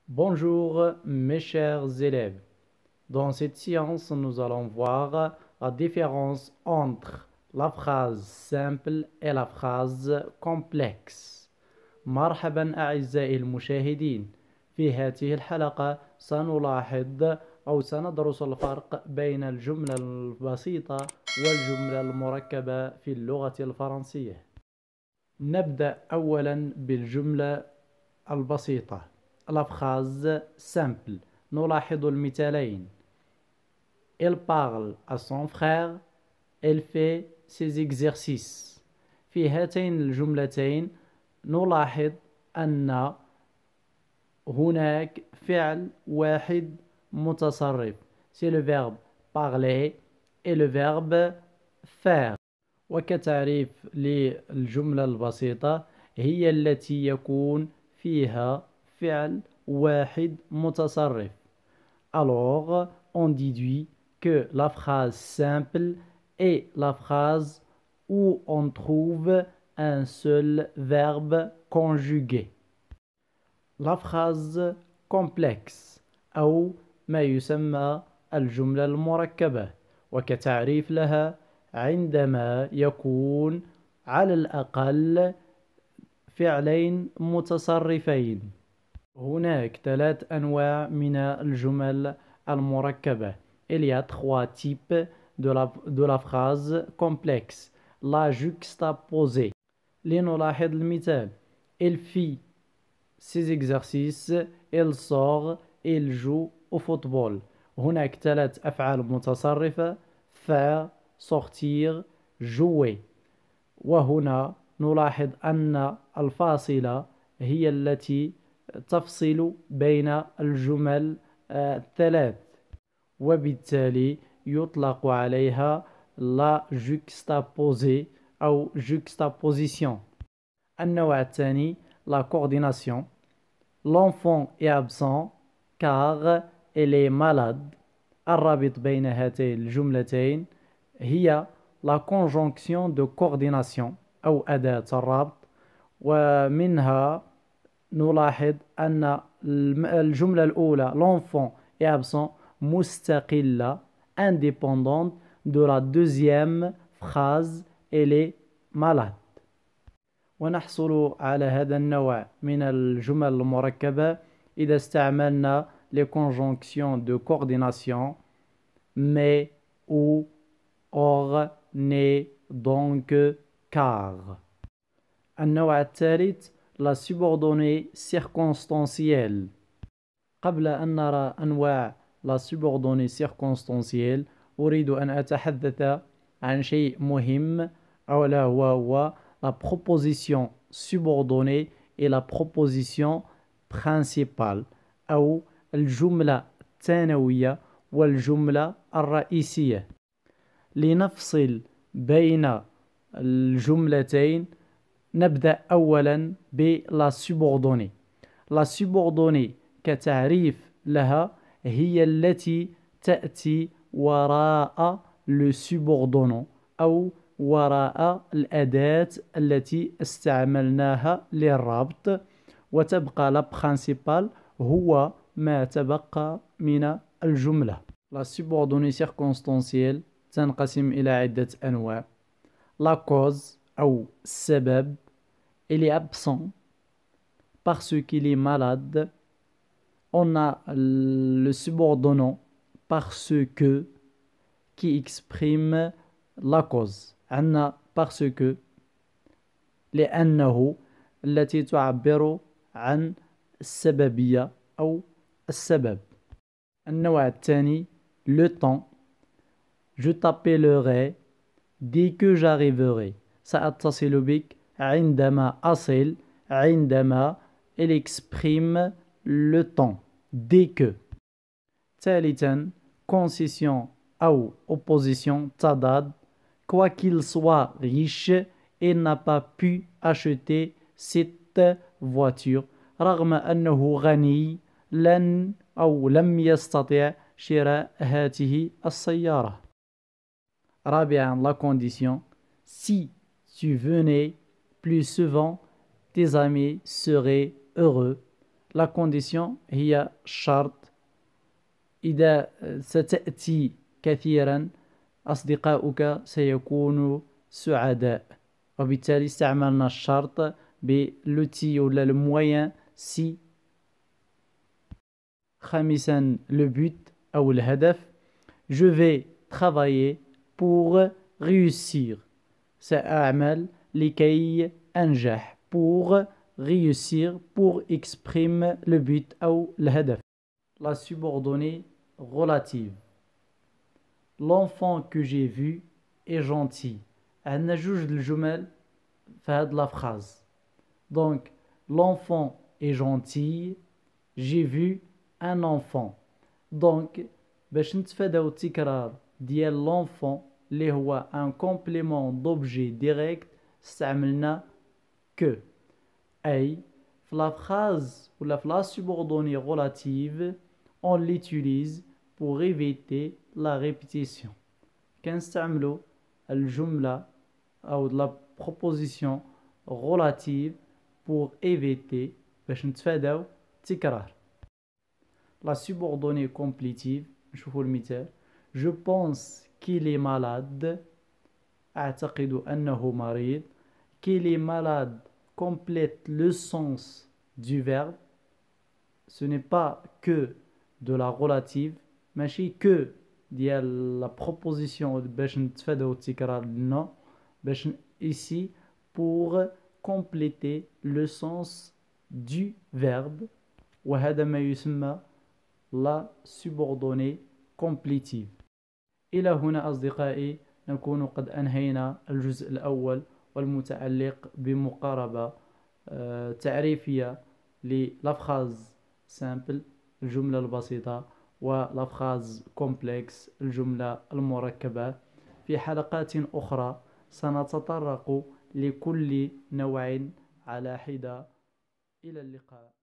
Bonjour mes chers élèves. Dans cette séance, nous allons voir la différence entre la phrase simple et la phrase complexe. مرحبا أعزائي المشاهدين. في هذه الحلقة سنلاحظ أو سندرس الفرق بين الجملة البسيطة والجملة المركبة في اللغة الفرنسية. نبدأ أولا بالجملة البسيطة. La phrase simple. نلاحظ المثالين. Elle parle à son frère. Elle fait ses exercices. في هاتين الجملتين نلاحظ أن هناك فعل واحد متصرف. C'est le verbe parler et le verbe faire. وكتعريف للجملة البسيطة هي التي يكون فيها فعل واحد متصرف. Alors, on déduit que la phrase simple est la phrase où on trouve un seul verbe conjugué. La phrase complexe أو ما يسمى الجملة المركبة، وكتعريف لها عندما يكون على الأقل فعلين متصرفين. هناك 3 أنواع من الجمل المركبة. Il y a 3 types de la phrase complexe. La juxtaposée. لنلاحظ المثال. Il fit ses exercices. Il sort. Il joue au football. هناك 3 أفعال متصرفة: faire, sortir, jouer. وهنا نلاحظ أن الفاصلة هي التي تفصل بين الجمل الثلاث، وبالتالي يطلق عليها la juxtaposée أو juxtaposition. النوع الثاني la coordination. L'enfant est absent car elle est malade. الرابط بين هاتين الجملتين هي la conjonction de coordination أو أداة الربط. ومنها نلاحظ أن الجملة الأولى l'enfant est absent مستقلة indépendante de la deuxième phrase elle est malade. ونحصل على هذا النوع من الجمل المركبة إذا استعملنا les conjonctions de coordination mais, ou, or, ne, donc, car. النوع الثالث la subordonnée circonstancielle. قبل أن نرى أنواع la subordonnée circonstancielle أريد أن أتحدث عن شيء مهم ألا هو la proposition subordonnée et la proposition principale أو الجملة الثانوية والجملة الرئيسية. لنفصل بين الجملتين نبدأ أولا بلا subordonnée. La subordonnée كتعريف لها هي التي تأتي وراء le subordonnant أو وراء الأداة التي استعملناها للربط، وتبقى la principale هو ما تبقى من الجملة. La subordonnée circonstancielle تنقسم إلى عدة أنواع. La cause أو السبب. Il est absent parce qu'il est malade. On a le subordonnant parce que qui exprime la cause. عندنا parce que لأنه التي تعبر عن السببية أو السبب. النوع الثاني le temps. Je t'appellerai dès que j'arriverai. سأتصل بك عندما أصل. عندما il exprime le temps. Dès que. ثالثا concession أو opposition تضاد. Quoi qu'il soit riche, il n'a pas pu acheter cette voiture. رغم أنه غني لم يستطع شراء هذه السيارة. رابعا la condition. Si tu venais plus souvent, tes amis seraient heureux. la condition هي الشرط. إذا ستأتي كثيرا أصدقاؤك سيكونوا سعداء، وبالتالي استعملنا الشرط بلوتي ولا الموين سي. خامسا le but أو الهدف. Je vais travailler pour réussir. سأعمل لكي أنجح. pour réussir pour exprime le but أو الهدف. La subordonnée relative. L'enfant que j'ai vu est gentil. عندنا جوج الجمل في هاد la phrase. Donc l'enfant est gentil. J'ai vu un enfant. Donc باش نتفاداو التكرار ديال l'enfant اللي هو un complément d'objet direct استعملنا que. أي في la phrase ولا في la subordonnée relative on l'utilise pour éviter la répétition. كنستعملو الجملة أو la proposition relative pour éviter باش نتفاداو التكرار. La subordonnée complétive. نشوفوا المثال. Je pense qu'il est malade. أعتقد أنه مريض. Qu'il est malade complète le sens du verbe. Ce n'est pas que de la relative ماشي que ديال la proposition باش نتفاداو التكرار. non باش ici pour compléter le sens du verbe، وهذا ما يسمى la subordonnée complétive. إلى هنا أصدقائي نكون قد أنهينا الجزء الأول والمتعلق بمقاربة تعريفية للفراز simple الجملة البسيطة والفراز complex الجملة المركبة. في حلقات أخرى سنتطرق لكل نوع على حدة. إلى اللقاء.